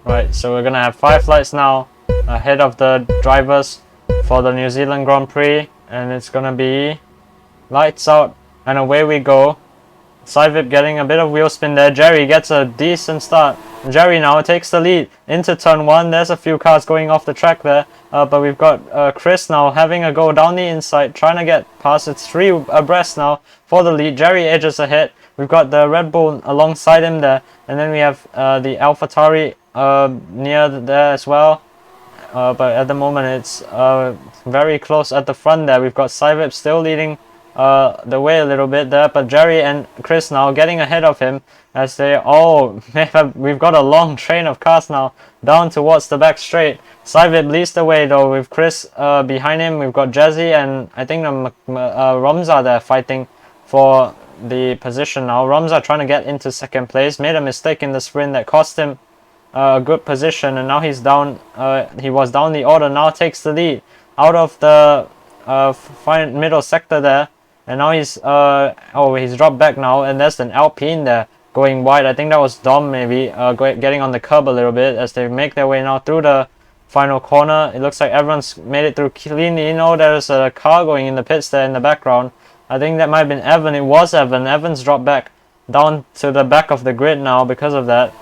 Right, so we're gonna have 5 lights now ahead of the drivers for the New Zealand Grand Prix, and it's gonna be lights out and away we go. Sivip getting a bit of wheel spin there. Jerry gets a decent start. Jerry now takes the lead into turn 1. There's a few cars going off the track there, but we've got Chris now having a go down the inside, trying to get past. It's 3 abreast now for the lead. Jerry edges ahead. We've got the Red Bull alongside him there, and then we have the AlphaTauri near there as well. But at the moment it's very close at the front there. We've got Sivip still leading the way a little bit there, but Jerry and Chris now getting ahead of him as they all we've got a long train of cars now down towards the back straight. Sivip leads the way though with Chris behind him. We've got Jazzy and I think Romza there fighting for the position now. Romza trying to get into second place, made a mistake in the sprint that cost him a good position, and now he's down. He was down the order, now takes the lead out of the middle sector there, and now he's he's dropped back now, and there's an Alpine there going wide. I think that was Dom maybe getting on the curb a little bit as they make their way now through the final corner. It looks like everyone's made it through cleanly. You know, there's a car going in the pits there in the background. I think that might have been Evan. It was Evan. Evan's dropped back down to the back of the grid now because of that.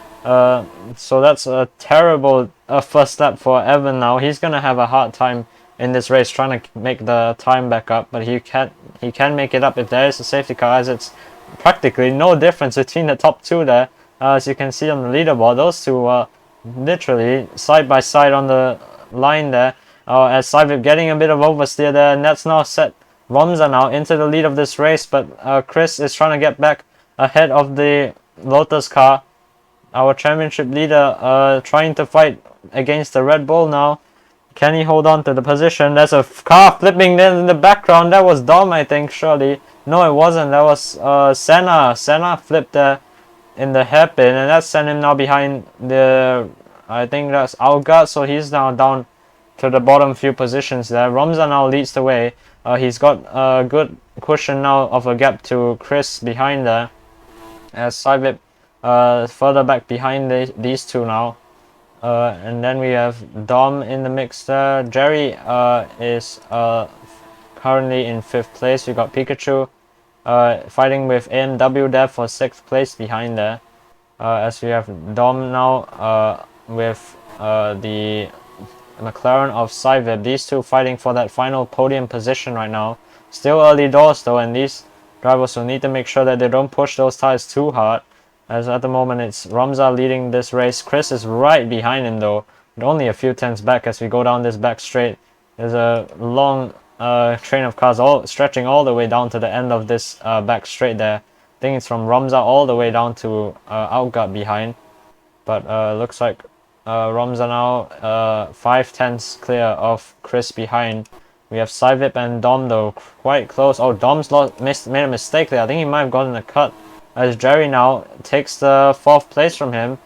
So that's a terrible first lap for Evan now. He's gonna have a hard time in this race trying to make the time back up, but he can make it up if there is a safety car, as it's practically no difference between the top 2 there. As you can see on the leaderboard, those two are literally side by side on the line there. As Sivip getting a bit of oversteer there, and that's now set Romza now into the lead of this race, but Chris is trying to get back ahead of the Lotus car. Our championship leader trying to fight against the Red Bull now. Can he hold on to the position? There's a car flipping there in the background. That was Dom, I think, surely. No, it wasn't. That was Senna. Senna flipped there in the hairpin, and that sent him now behind the, I think that's Alga, so he's now down to the bottom few positions there. Romza now leads the way. He's got a good cushion now of a gap to Chris behind there, as Sivip further back behind these two now. And then we have Dom in the mix there. Jerry is currently in 5th place. We got Pikachu fighting with AMW there for 6th place behind there. As we have Dom now with the McLaren of Sivip. These two fighting for that final podium position right now. Still early doors though, and these drivers will need to make sure that they don't push those tires too hard, as at the moment it's Romza leading this race. Chris is right behind him though, only a few tenths back as we go down this back straight. There's a long train of cars stretching all the way down to the end of this back straight there. I think it's from Romza all the way down to Outgut behind, but looks like Romza now 5 tenths clear of Chris behind. We have Sivip and Dom though quite close. Oh, Dom's made a mistake there. I think he might have gotten a cut, as Jerry now takes the 4th place from him.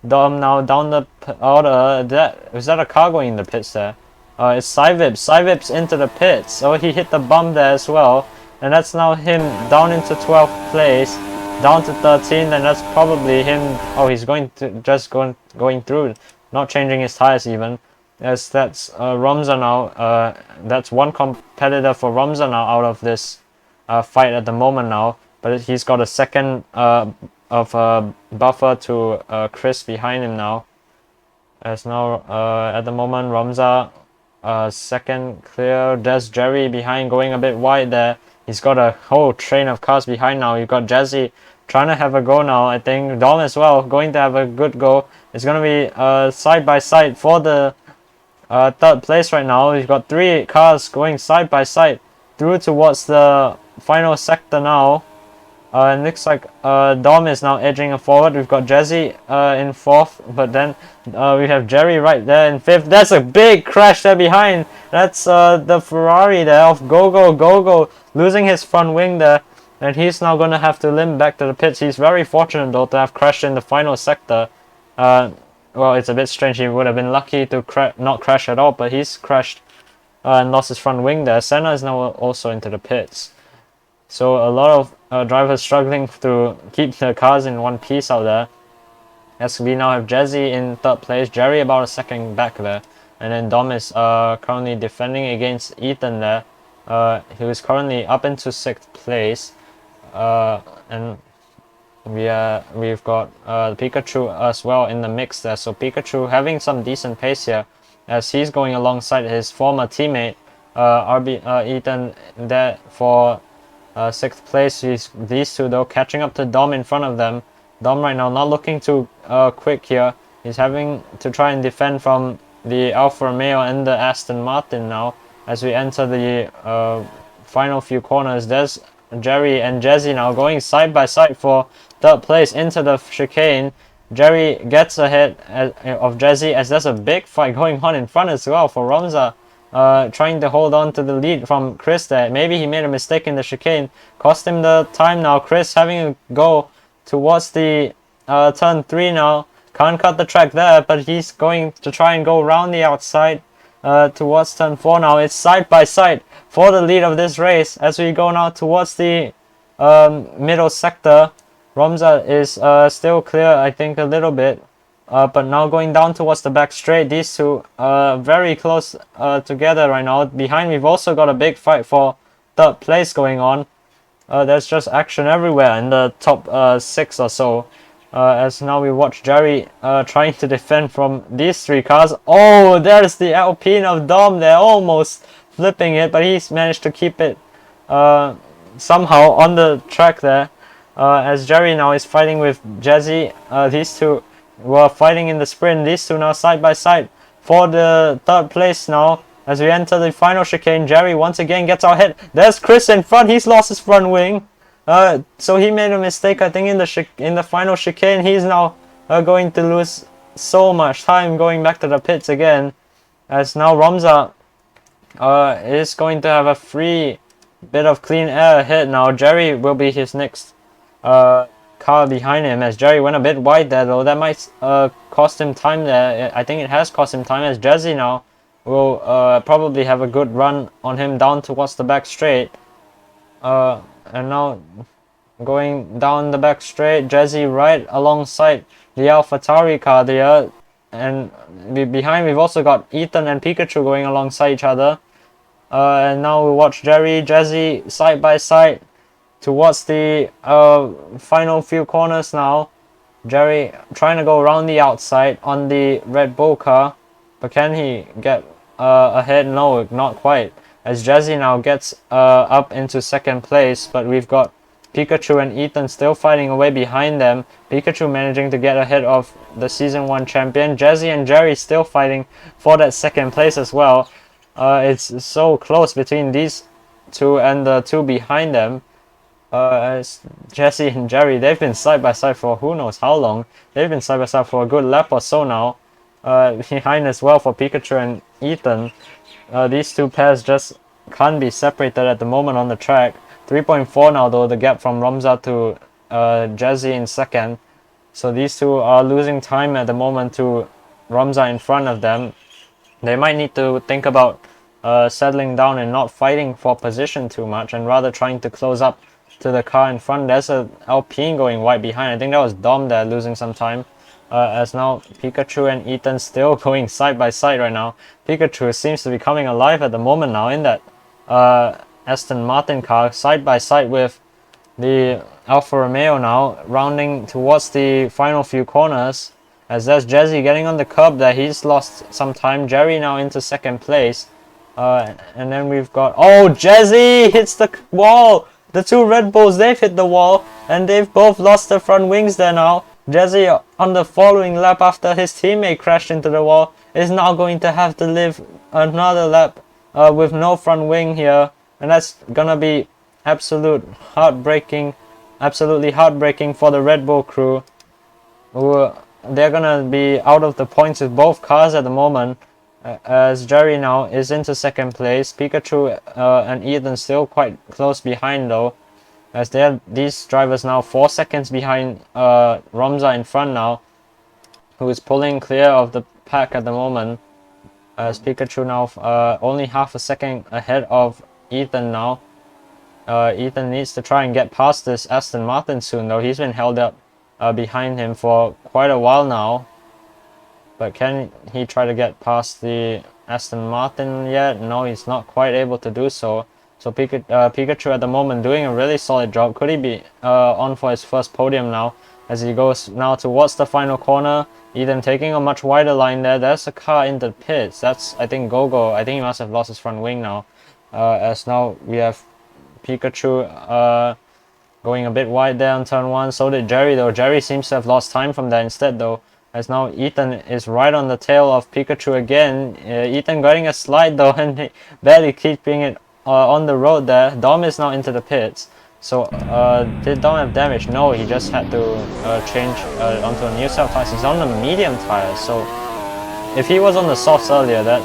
Dom now down the order. Was that a car going in the pits there? It's Sivip. Sivip's into the pits. Oh, he hit the bump there as well, and that's now him down into 12th place, down to 13th, and that's probably him. Oh, he's going through, not changing his tires even. As that's Romza now. That's one competitor for Romza now out of this fight at the moment now. But he's got a second of buffer to Chris behind him now. As now at the moment Romza second clear. There's Jerry behind going a bit wide there. He's got a whole train of cars behind now. You've got Jazzy trying to have a go now. I think Dom as well going to have a good go. It's going to be side by side for the 3rd place right now. You've got 3 cars going side by side through towards the final sector now. And looks like Dom is now edging forward. We've got Jazzy in 4th, but then we have Jerry right there in 5th. That's a big crash there behind. That's the Ferrari there of Gogo losing his front wing there, and he's now going to have to limp back to the pits. He's very fortunate though to have crashed in the final sector. Well, it's a bit strange. He would have been lucky to not crash at all, but he's crashed and lost his front wing there. Senna is now also into the pits. So a lot of drivers struggling to keep their cars in one piece out there. as we now have Jesse in third place, Jerry about a second back there, and then Dom is currently defending against Ethan there, who is currently up into 6th place, and we've got Pikachu as well in the mix there. So Pikachu having some decent pace here, as he's going alongside his former teammate Ethan there for 6th place. These two though catching up to Dom in front of them. Dom right now not looking too quick here. He's having to try and defend from the Alfa Romeo and the Aston Martin now as we enter the final few corners. There's Jerry and Jesse now going side by side for 3rd place into the chicane. Jerry gets ahead of Jesse as there's a big fight going on in front as well for Romza. Trying to hold on to the lead from Chris there. Maybe he made a mistake in the chicane, cost him the time now. Chris having a go towards the turn 3 now. Can't cut the track there, but he's going to try and go around the outside towards turn 4 now. It's side by side for the lead of this race as we go now towards the middle sector. Romza is still clear, I think, a little bit. But now going down towards the back straight, these two very close together right now. Behind we've also got a big fight for 3rd place going on. There's just action everywhere in the top 6 or so. As now we watch Jerry trying to defend from these 3 cars. Oh, there's the Alpine of Dom there, almost flipping it, but he's managed to keep it somehow on the track there. As Jerry now is fighting with Jesse. These two were fighting in the sprint. These two now side by side for the 3rd place now. As we enter the final chicane, Jerry once again gets our head. There's Chris in front. He's lost his front wing. So he made a mistake, I think, in the final chicane. He's now going to lose so much time going back to the pits again. As now Romza is going to have a free bit of clean air ahead now. Jerry will be his next car behind him, as Jerry went a bit wide there though. That might cost him time there. I think it has cost him time, as Jesse now will probably have a good run on him down towards the back straight. And now going down the back straight, Jesse right alongside the AlphaTauri car there. And behind we've also got Ethan and Pikachu going alongside each other. And now we watch Jerry, Jesse side by side towards the final few corners now. Jerry trying to go around the outside on the Red Bull car, but can he get ahead? No, not quite, as Jesse now gets up into 2nd place, but we've got Pikachu and Ethan still fighting away behind them. Pikachu managing to get ahead of the Season 1 champion. Jesse and Jerry still fighting for that 2nd place as well. It's so close between these two and the two behind them. As Jesse and Jerry, they've been side by side for who knows how long. They've been side by side for a good lap or so now. Behind as well for Pikachu and Ethan. These two pairs just can't be separated at the moment on the track. 3.4 now though, the gap from Romza to Jesse in 2nd. So these two are losing time at the moment to Romza in front of them. They might need to think about settling down and not fighting for position too much, and rather trying to close up to the car in front. There's a Alpine going wide behind. I think that was Dom there losing some time. As now Pikachu and Ethan still going side by side right now. Pikachu seems to be coming alive at the moment now in that Aston Martin car, side by side with the Alfa Romeo now, rounding towards the final few corners. As there's Jesse getting on the curb there. He's lost some time. Jerry now into 2nd place. And then we've got... Oh, Jesse hits the wall! The two Red Bulls, they've hit the wall, and they've both lost their front wings there now. Jesse, on the following lap after his teammate crashed into the wall, is now going to have to live another lap with no front wing here. And that's gonna be absolutely heartbreaking for the Red Bull crew. They're gonna be out of the points with both cars at the moment. As Jerry now is into 2nd place. Pikachu and Ethan still quite close behind though, as these drivers now 4 seconds behind Romza in front now, who is pulling clear of the pack at the moment, as Pikachu now only half a second ahead of Ethan now. Ethan needs to try and get past this Aston Martin soon though. He's been held up behind him for quite a while now. But can he try to get past the Aston Martin yet? No, he's not quite able to do so. So Pikachu at the moment doing a really solid job. Could he be on for his first podium now as he goes now towards the final corner? Ethan taking a much wider line there. There's a car in the pits. That's, I think, Gogo. I think he must have lost his front wing now. As now we have Pikachu going a bit wide there on turn 1. So did Jerry though. Jerry seems to have lost time from there instead though. As now Ethan is right on the tail of Pikachu again. Ethan getting a slide though and barely keeping it on the road there. Dom is now into the pits. So did Dom have damage? No, he just had to change onto a new set of tires. He's on the medium tires. So if he was on the softs earlier, that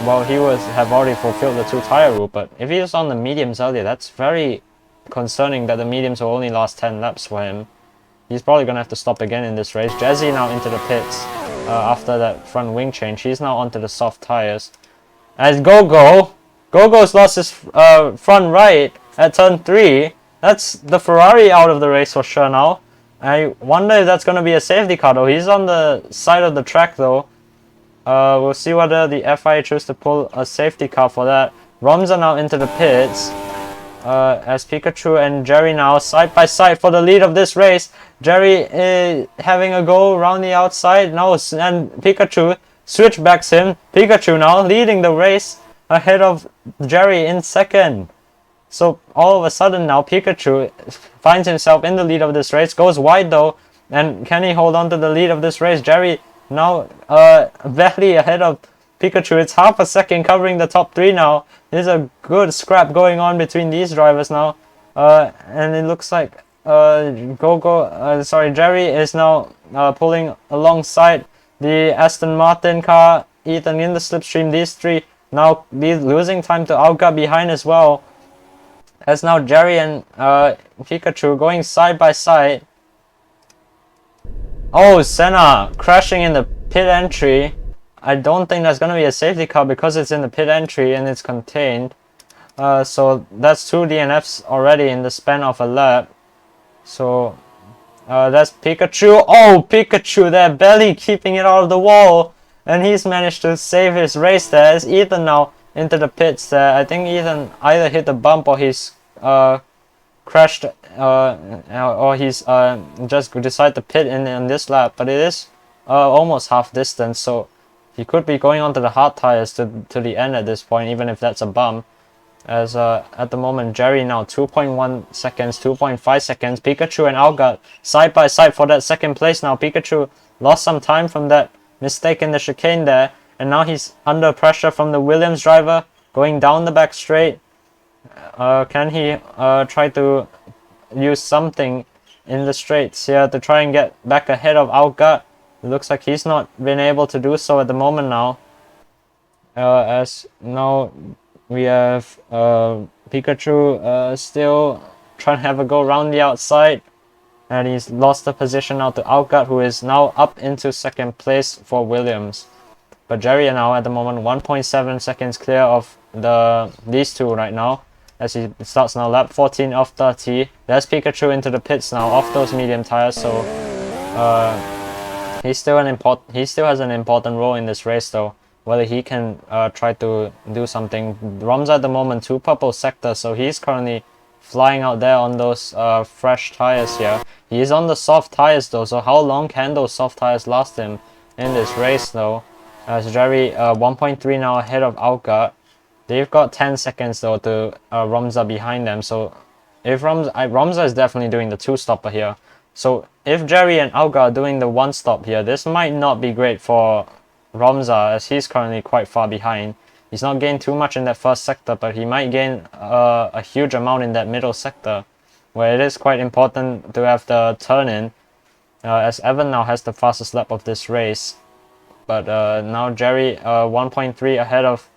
well, he would have already fulfilled the 2-tire rule. But if he was on the mediums earlier, that's very concerning that the mediums will only last 10 laps for him. He's probably going to have to stop again in this race. Jazzy now into the pits after that front wing change. He's now onto the soft tires. As Gogo's lost his front right at turn 3. That's the Ferrari out of the race for sure now. I wonder if that's going to be a safety car though. He's on the side of the track though. We'll see whether the FIA choose to pull a safety car for that. Romza now into the pits. As Pikachu and Jerry now side by side for the lead of this race. Jerry having a go around the outside now, and Pikachu switchbacks him. Pikachu now leading the race ahead of Jerry in second. So all of a sudden now Pikachu finds himself in the lead of this race, goes wide though, and can he hold on to the lead of this race? Jerry now barely ahead of Pikachu. It's half a second covering the top 3 now. There's a good scrap going on between these drivers now, and it looks like Jerry is now pulling alongside the Aston Martin car. Ethan in the slipstream. These 3 now losing time to Alga behind as well. As now Jerry and Pikachu going side by side. Oh, Senna crashing in the pit entry. I don't think that's going to be a safety car because it's in the pit entry and it's contained. So that's 2 DNFs already in the span of a lap. So that's Pikachu. Oh, Pikachu there, barely keeping it out of the wall. And he's managed to save his race there. It's Ethan now into the pits there. I think Ethan either hit a bump or he's crashed or he's just decided to pit in this lap. But it is almost half distance, so he could be going on to the hard tires to the end at this point, even if that's a bump. As at the moment, Jerry now 2.1 seconds, 2.5 seconds. Pikachu and Alga side by side for that second place now. Pikachu lost some time from that mistake in the chicane there, and now he's under pressure from the Williams driver going down the back straight. Can he try to use something in the straights here to try and get back ahead of Alga? It looks like he's not been able to do so at the moment now. As now we have Pikachu still trying to have a go around the outside. And he's lost the position now to Alga, who is now up into second place for Williams. But Jerry now at the moment 1.7 seconds clear of these 2 right now. As he starts now lap 14 of 30. There's Pikachu into the pits now off those medium tires. So he still has an important role in this race though. Whether he can try to do something. Romza at the moment 2 purple sector, so he's currently flying out there on those fresh tires here. He is on the soft tires though, so how long can those soft tires last him in this race though? As Jerry 1.3 now ahead of Alga. They've got 10 seconds though to Romza behind them. So if Romza is definitely doing the 2-stopper here. So if Jerry and Alga are doing the 1-stop here, this might not be great for Romza as he's currently quite far behind. He's not gained too much in that first sector, but he might gain a huge amount in that middle sector, where it is quite important to have the turn-in, as Evan now has the fastest lap of this race. But now Jerry 1.3 ahead of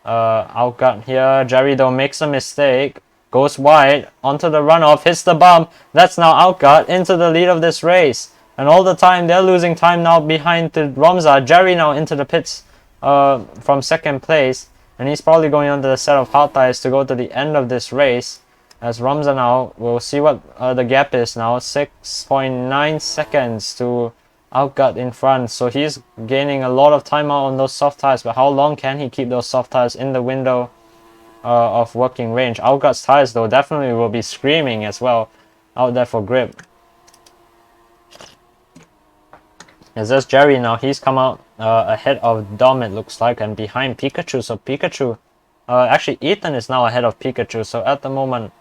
Alga here. Jerry though makes a mistake, goes wide onto the runoff, hits the bump. That's now Alga into the lead of this race. And all the time they're losing time now behind to Romza. Jerry now into the pits from second place, and he's probably going onto the set of hard tires to go to the end of this race. As Romza now, we'll see what the gap is now. 6.9 seconds to Outgut in front. So he's gaining a lot of time out on those soft tires. But how long can he keep those soft tires in the window of working range? Outgut's tires though definitely will be screaming as well out there for grip. As there's Jerry now, he's come out ahead of Dom it looks like, and behind Pikachu. So Pikachu, actually Ethan is now ahead of Pikachu. So at the moment,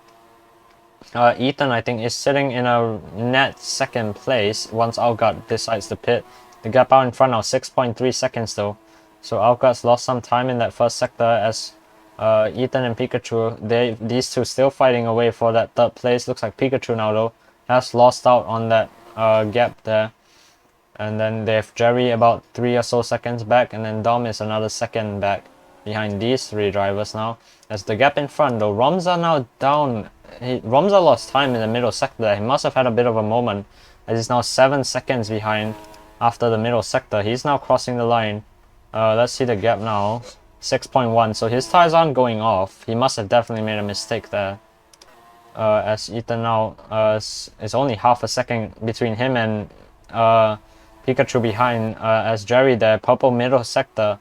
Ethan I think is sitting in a net second place once Outgut decides to pit. The gap out in front now 6.3 seconds though. So Outgut's lost some time in that first sector as Ethan and Pikachu, these two still fighting away for that third place. Looks like Pikachu now though has lost out on that gap there. And then they have Jerry about 3 or so seconds back, and then Dom is another second back behind these three drivers now. As the gap in front though, Romza now down. Romza lost time in the middle sector there. He must have had a bit of a moment as he's now 7 seconds behind after the middle sector. He's now crossing the line. Let's see the gap now. 6.1. So his tires aren't going off. He must have definitely made a mistake there. As Ethan now is only half a second between him and Pikachu behind, as Jerry there, purple middle sector.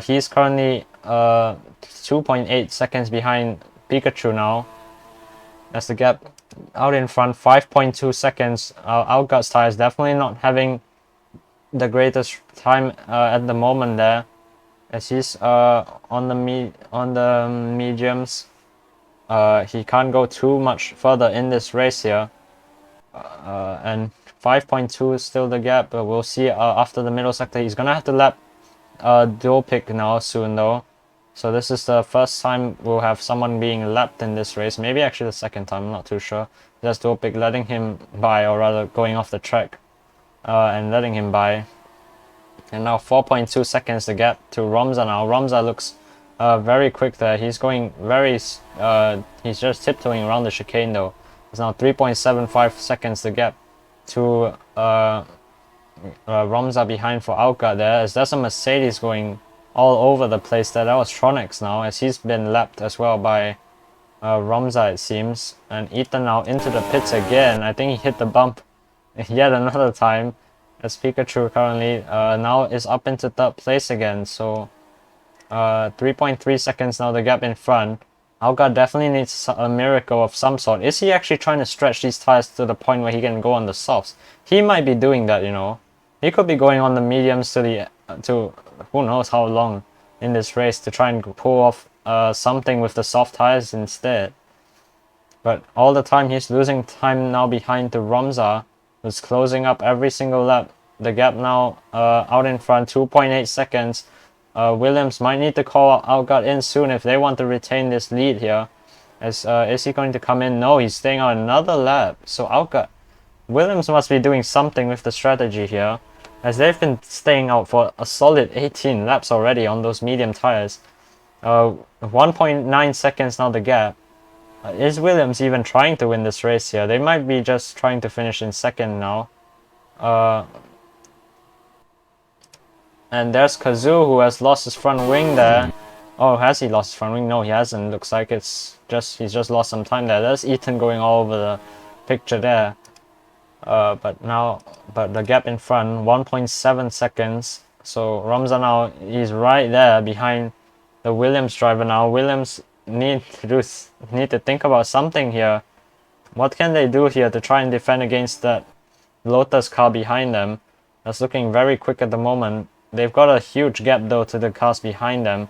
He's currently 2.8 seconds behind Pikachu now. As the gap out in front, 5.2 seconds. Outgut's tires definitely not having the greatest time at the moment there, as he's on the mediums. He can't go too much further in this race here, and 5.2 is still the gap, but we'll see after the middle sector. He's gonna have to lap dual pick now soon though. So this is the first time we'll have someone being lapped in this race. Maybe actually the second time, I'm not too sure. Just dual pick letting him by, or rather going off the track and letting him by. And now 4.2 seconds the gap to Romza now. Romza looks very quick there. He's going very, he's just tiptoeing around the chicane though. It's now 3.75 seconds the gap to Romza behind for Outgut there, as there's a Mercedes going all over the place there. That was Tronics now, as he's been lapped as well by Romza it seems. And Ethan now into the pits again. I think he hit the bump yet another time, as Pikachu currently now is up into third place again. So 3.3 seconds now the gap in front. Outgut definitely needs a miracle of some sort. Is he actually trying to stretch these tires to the point where he can go on the softs? He might be doing that, you know. He could be going on the mediums to who knows how long in this race to try and pull off something with the soft tires instead. But all the time he's losing time now behind to Romza, who's closing up every single lap. The gap now out in front, 2.8 seconds. Williams might need to call Outgut in soon if they want to retain this lead here. As is he going to come in? No, he's staying out another lap. So Outgut, Williams must be doing something with the strategy here, as they've been staying out for a solid 18 laps already on those medium tires. 1.9 seconds now the gap. Is Williams even trying to win this race here? They might be just trying to finish in second now. And there's Kazoo, who has lost his front wing there. Oh, has he lost his front wing? No, he hasn't. Looks like he's just lost some time there. There's Ethan going all over the picture there. But the gap in front, 1.7 seconds. So Romza now, he's right there behind the Williams driver now. Williams need to think about something here. What can they do here to try and defend against that Lotus car behind them? That's looking very quick at the moment. They've got a huge gap though to the cars behind them.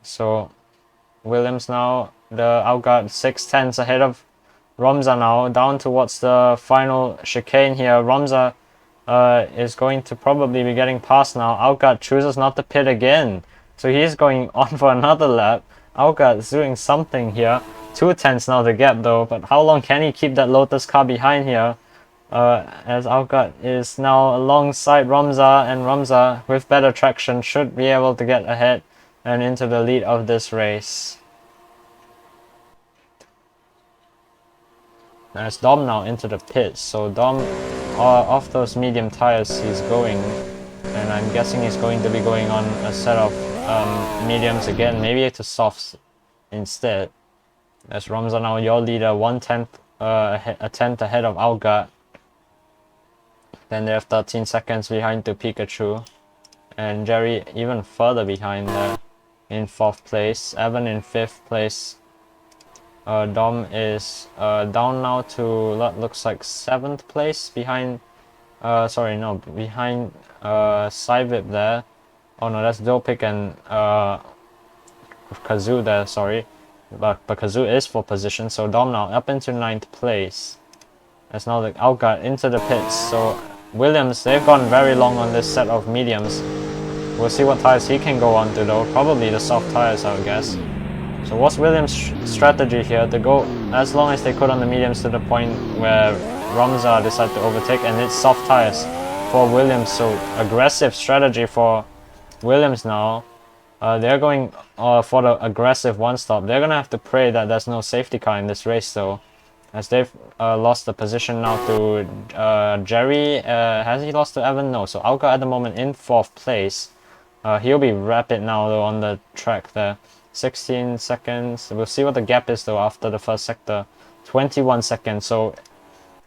So Williams now, the Outgut 6/10 ahead of Romza now, down towards the final chicane here. Romza is going to probably be getting past now. Outgut chooses not to pit again, so he's going on for another lap. Outgut is doing something here. 2/10 now the gap though, but how long can he keep that Lotus car behind here? As Outgut is now alongside Romza, and Romza with better traction should be able to get ahead and into the lead of this race. There's Dom now into the pits, so Dom off those medium tires he's going, and I'm guessing he's going to be going on a set of mediums again, maybe to softs instead. As Romza now your leader, 1/10, a tenth ahead of Alga. Then they have 13 seconds behind to Pikachu. And Jerry even further behind there in 4th place. Evan in 5th place. Dom is down now to what looks like 7th place behind behind Sivip there. Oh no, that's Dopik and Kazoo there, sorry. But Kazoo is for position, so Dom now up into 9th place. As now the Alga into the pits. So Williams, they've gone very long on this set of mediums. We'll see what tires he can go on to though. Probably the soft tires, I would guess. So what's Williams' strategy here? To go as long as they could on the mediums to the point where Romza decided to overtake, and it's soft tires for Williams. So aggressive strategy for Williams now. They're going for the aggressive one-stop. They're going to have to pray that there's no safety car in this race though, as they've lost the position now to Jerry. Has he lost to Evan? No. So Alga at the moment in 4th place. He'll be rapid now though on the track there. 16 seconds. We'll see what the gap is though after the first sector. 21 seconds. So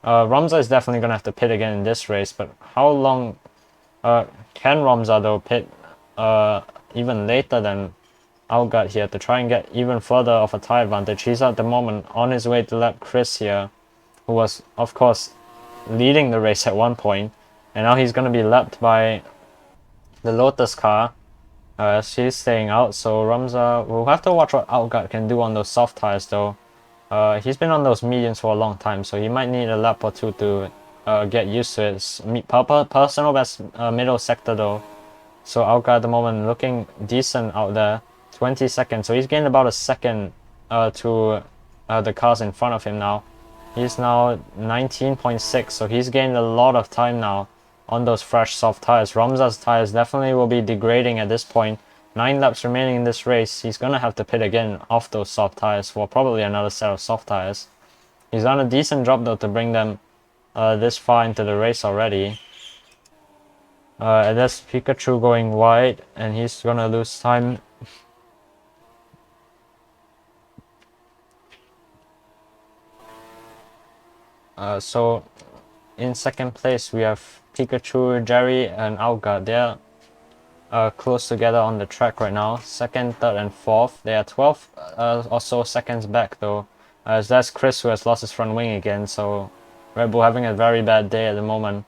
Romza is definitely going to have to pit again in this race. But how long can Romza though pit even later than Alga here to try and get even further of a tire advantage? He's at the moment on his way to lap Chris here, who was of course leading the race at one point, and now he's going to be lapped by the Lotus car. She's staying out, so Romza will have to watch what Alga can do on those soft tires though. He's been on those mediums for a long time, so he might need a lap or two to get used to it. Personal best middle sector though. So Alga at the moment looking decent out there. 20 seconds, so he's gained about a second to the cars in front of him now. He's now 19.6, so he's gained a lot of time now on those fresh soft tires. Romza's tires definitely will be degrading at this point. 9 laps remaining in this race. He's gonna have to pit again off those soft tires for probably another set of soft tires. He's done a decent job though to bring them this far into the race already. And that's Pikachu going wide, and he's gonna lose time. So in 2nd place we have Pikachu, Jerry and Alga. They're close together on the track right now. 2nd, 3rd and 4th. They are 12 or so seconds back though, as that's Chris who has lost his front wing again. So Red Bull having a very bad day at the moment.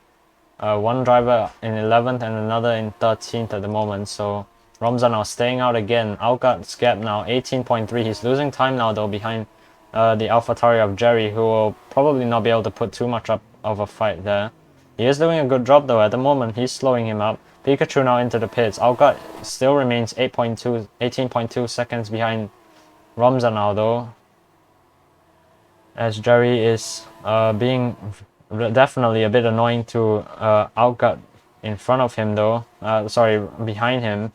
One driver in 11th and another in 13th at the moment. So Romza now staying out again. Alga's gap now 18.3. He's losing time now though behind the AlphaTauri of Jerry, who will probably not be able to put too much up of a fight there. He is doing a good job though. At the moment he's slowing him up. Pikachu now into the pits. Alga still remains 18.2 seconds behind Romza now though, as Jerry is being definitely a bit annoying to Alga in front of him though. Behind him.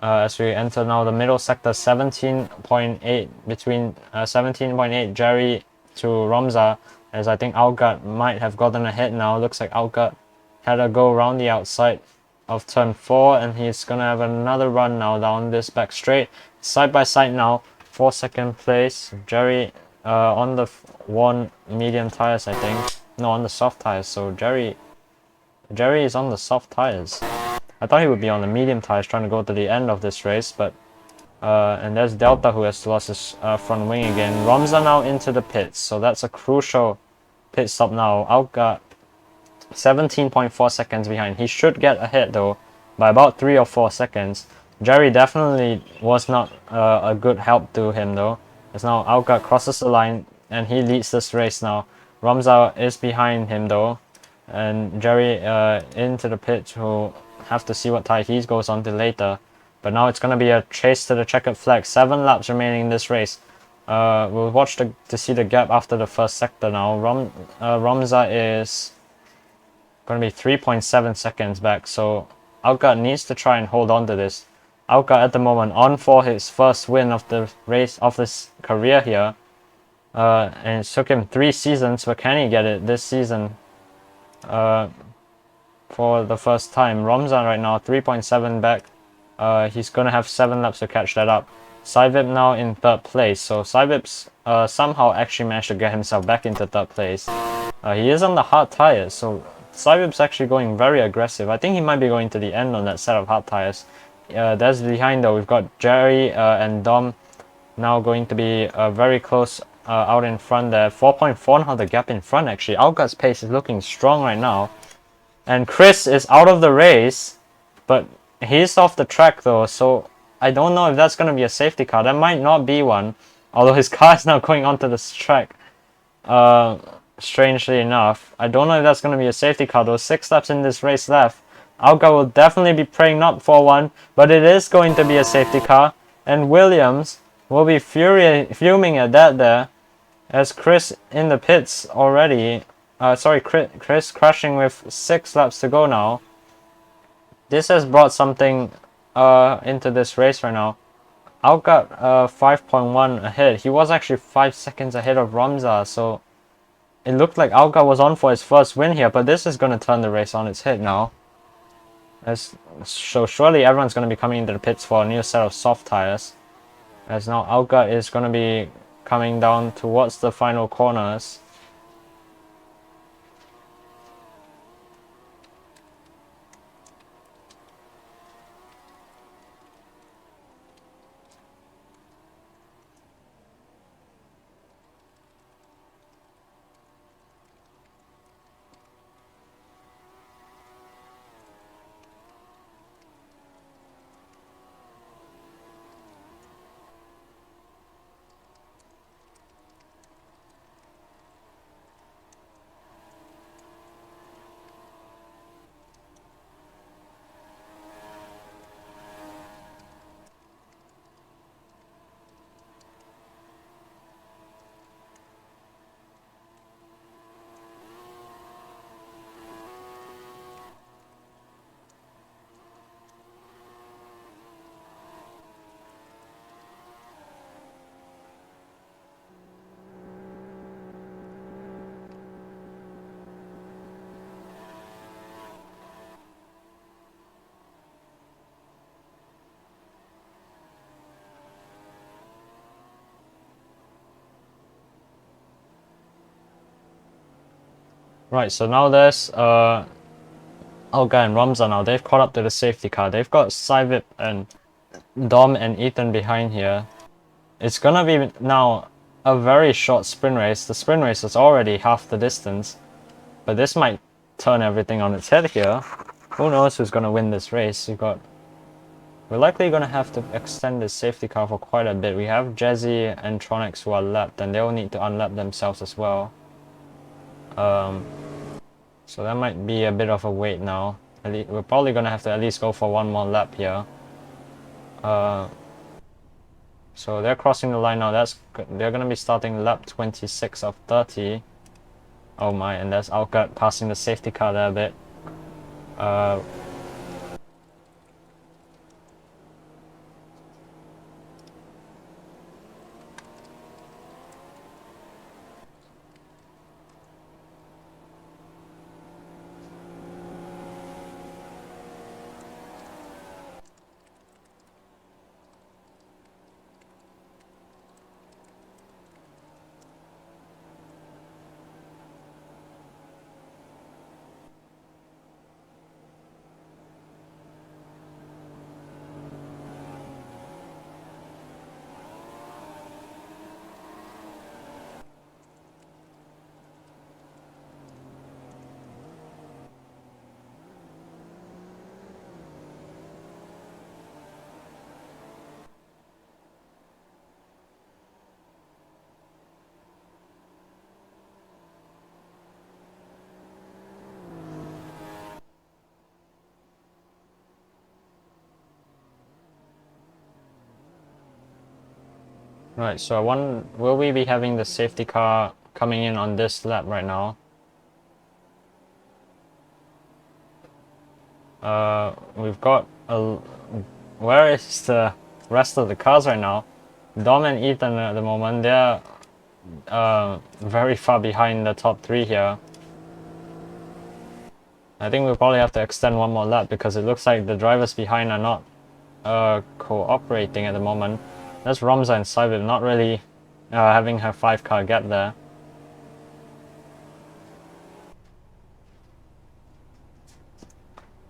As we enter now the middle sector, 17.8 between 17.8 Jerry to Romza, as I think Alga might have gotten ahead now. Looks like Alga had a go around the outside of turn 4, and he's gonna have another run now down this back straight. Side by side now for 2nd place. Jerry on the one medium tires, I think. No, on the soft tires. So Jerry is on the soft tires. I thought he would be on the medium tires trying to go to the end of this race, but and there's Delta who has lost his front wing again. Romza now into the pits, so that's a crucial pit stop now. Alga 17.4 seconds behind. He should get ahead though by about 3 or 4 seconds. Jerry definitely was not a good help to him though, as now Alga crosses the line and he leads this race now. Romza is behind him though, and Jerry into the pits, who have to see what tire he goes on to later. But now it's going to be a chase to the checkered flag. 7 laps remaining in this race. We'll watch to see the gap after the first sector now. Romza is going to be 3.7 seconds back, so Alga needs to try and hold on to this. Alga at the moment on for his first win of the race of his career here. And it took him 3 seasons, but can he get it this season? For the first time. Romza right now 3.7 back. He's gonna have 7 laps to catch that up. Sainz now in third place. So Sainz somehow actually managed to get himself back into third place. He is on the hard tires, so Sainz actually going very aggressive. I think he might be going to the end on that set of hard tires. That's behind though. We've got Jerry and Dom now going to be very close out in front there. 4.4 now the gap in front actually. Alga's pace is looking strong right now. And Chris is out of the race, but he's off the track though, so I don't know if that's going to be a safety car. That might not be one, although his car is now going onto this track. Strangely enough, I don't know if that's going to be a safety car though. 6 laps in this race left. Alga will definitely be praying not for one, but it is going to be a safety car, and Williams will be fuming at that there, as Chris in the pits already. Chris crashing with 6 laps to go now. This has brought something into this race right now. Alga 5.1 ahead. He was actually 5 seconds ahead of Romza, so it looked like Alga was on for his first win here, but this is going to turn the race on its head now. So surely everyone's going to be coming into the pits for a new set of soft tires, as now Alga is going to be coming down towards the final corners. Right, so now there's Alga and Romza now. They've caught up to the safety car. They've got Sainz and Dom and Ethan behind here. It's gonna be now a very short sprint race. The sprint race is already half the distance, but this might turn everything on its head here. Who knows who's gonna win this race? We're likely gonna have to extend this safety car for quite a bit. We have Jazzy and Tronics who are lapped, and they'll need to unlap themselves as well. So that might be a bit of a wait now. We're probably gonna have to at least go for one more lap here. So they're crossing the line now. They're gonna be starting lap 26 of 30. Oh my, and there's Alga passing the safety car there a bit. Right, so I wonder, will we be having the safety car coming in on this lap right now? We've got where is the rest of the cars right now? Dom and Ethan at the moment, they're very far behind the top 3 here. I think we'll probably have to extend one more lap because it looks like the drivers behind are not cooperating at the moment. That's Romza and Saibib not really having her 5-car gap there.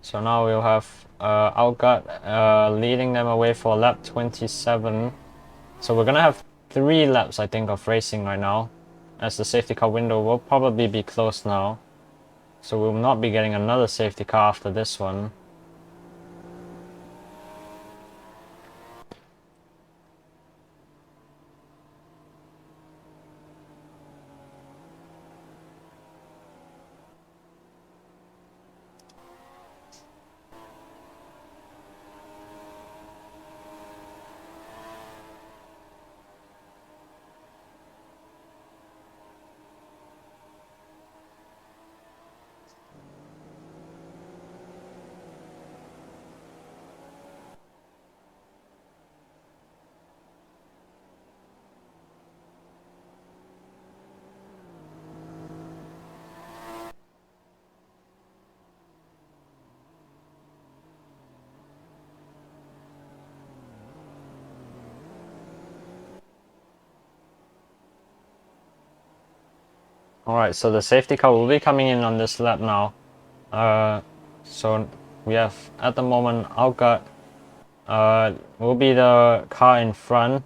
So now we'll have Auckland leading them away for lap 27. So we're gonna have 3 laps, I think, of racing right now, as the safety car window will probably be closed now. So we'll not be getting another safety car after this one. Alright, so the safety car will be coming in on this lap now. So we have, at the moment, Auckland will be the car in front.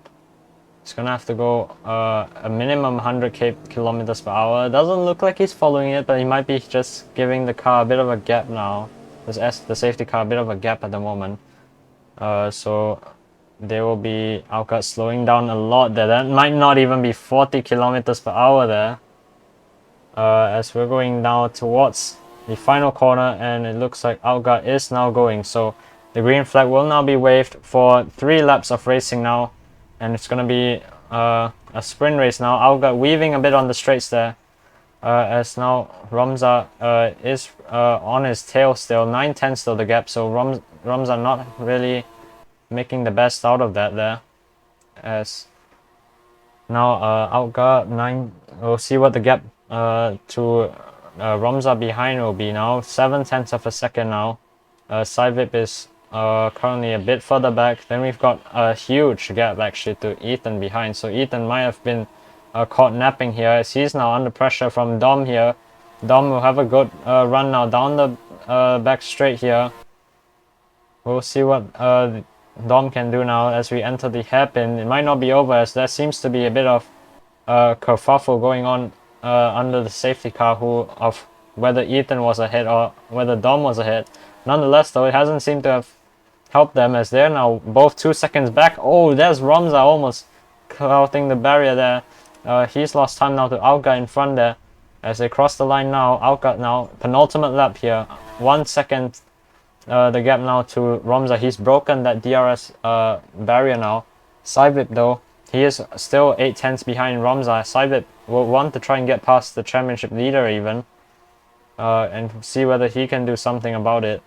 It's gonna have to go a minimum 100 kilometers per hour. It doesn't look like he's following it, but he might be just giving the car a bit of a gap now. The safety car a bit of a gap at the moment. So there will be Auckland slowing down a lot there. That might not even be 40 kilometers per hour there. As we're going now towards the final corner, and it looks like Auckland is now going. So the green flag will now be waved for 3 laps of racing now, and it's going to be a sprint race now. Auckland weaving a bit on the straights there, as now Romza is on his tail still, 9/10 still the gap. So Romza not really making the best out of that there, as now Auckland 9. We'll see what the gap to Romza behind will be now. 7/10 of a second now. Saibib is currently a bit further back. Then we've got a huge gap actually to Ethan behind. So Ethan might have been caught napping here, as he's now under pressure from Dom here. Dom will have a good run now down the back straight here. We'll see what Dom can do now as we enter the hairpin. It might not be over, as there seems to be a bit of kerfuffle going on under the safety car of whether Ethan was ahead or whether Dom was ahead. Nonetheless though, it hasn't seemed to have helped them, as they're now both 2 seconds back. Oh, there's Romza almost clouting the barrier there. He's lost time now to Auckland in front there as they cross the line now. Auckland now penultimate lap here, 1 second the gap now to Romza. He's broken that DRS barrier now. Saibib though, he is still 8/10 behind Romza. Saibib will want to try and get past the championship leader even, and see whether he can do something about it.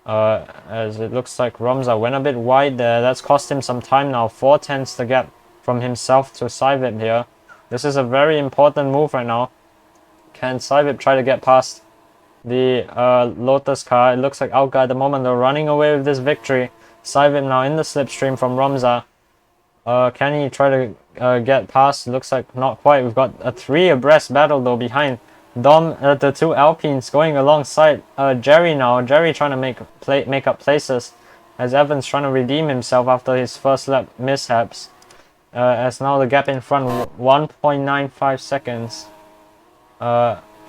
As it looks like Romza went a bit wide there. That's cost him some time now. 4/10 the gap from himself to Saibib here. This is a very important move right now. Can Saibib try to get past the Lotus car? It looks like Auckland at the moment they're running away with this victory. Saibib now in the slipstream from Romza. Can he try to get past? Looks like not quite. We've got a 3 abreast battle though behind Dom, the 2 Alpines going alongside Jerry now. Jerry trying to make up places, as Evans trying to redeem himself after his first lap mishaps. As now the gap in front 1.95 seconds.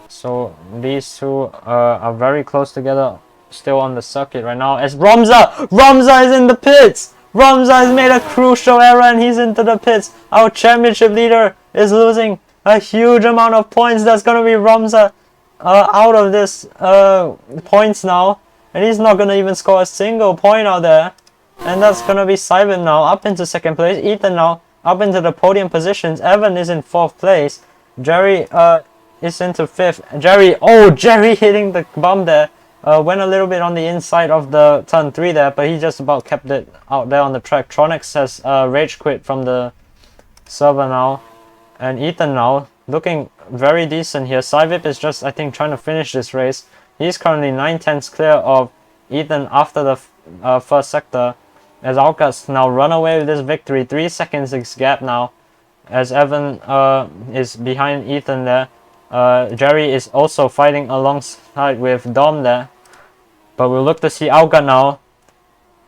So these two are very close together still on the circuit right now, as Romza is in the pits. Romza has made a crucial error and he's into the pits. Our championship leader is losing a huge amount of points. That's going to be Romza out of this points now, and he's not going to even score a single point out there. And that's going to be Simon now up into second place. Ethan now up into the podium positions. Evan is in 4th place. Jerry is into 5th. Jerry hitting the bump there. Went a little bit on the inside of the turn 3 there, but he just about kept it out there on the track. Tronics has rage quit from the server now. And Ethan now looking very decent here. Saibib is just, I think, trying to finish this race. He's currently 9/10 clear of Ethan after the first sector. as Alca's now run away with this victory. 3 seconds gap now, as Evan is behind Ethan there. Jerry is also fighting alongside with Dom there. But we'll look to see Alca now.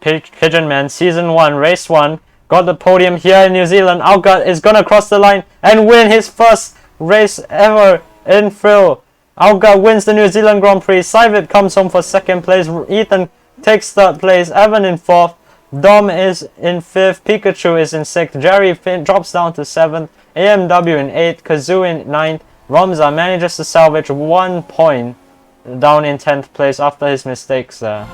Pigeon Man, Season 1, Race 1. Got the podium here in New Zealand. Alca is gonna cross the line and win his first race ever in FRIL. Alca wins the New Zealand Grand Prix. Saivit comes home for 2nd place. Ethan takes 3rd place. Evan in 4th. Dom is in 5th. Pikachu is in 6th. Jerry drops down to 7th. AMW in 8th. Kazoo in 9th. Romza manages to salvage 1 point down in 10th place after his mistakes there.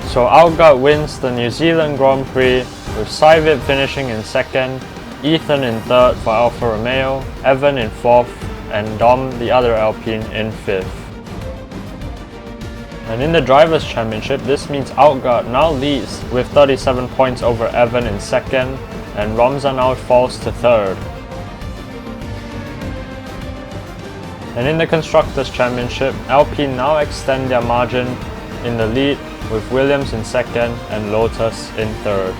So Alca wins the New Zealand Grand Prix with Saivit finishing in 2nd, Ethan in 3rd for Alfa Romeo, Evan in 4th, and Dom, the other Alpine, in 5th. And in the Drivers' Championship, this means Alca now leads with 37 points over Evan in 2nd, and Romza now falls to 3rd. And in the Constructors' Championship, Alpine now extend their margin in the lead with Williams in 2nd and Lotus in 3rd.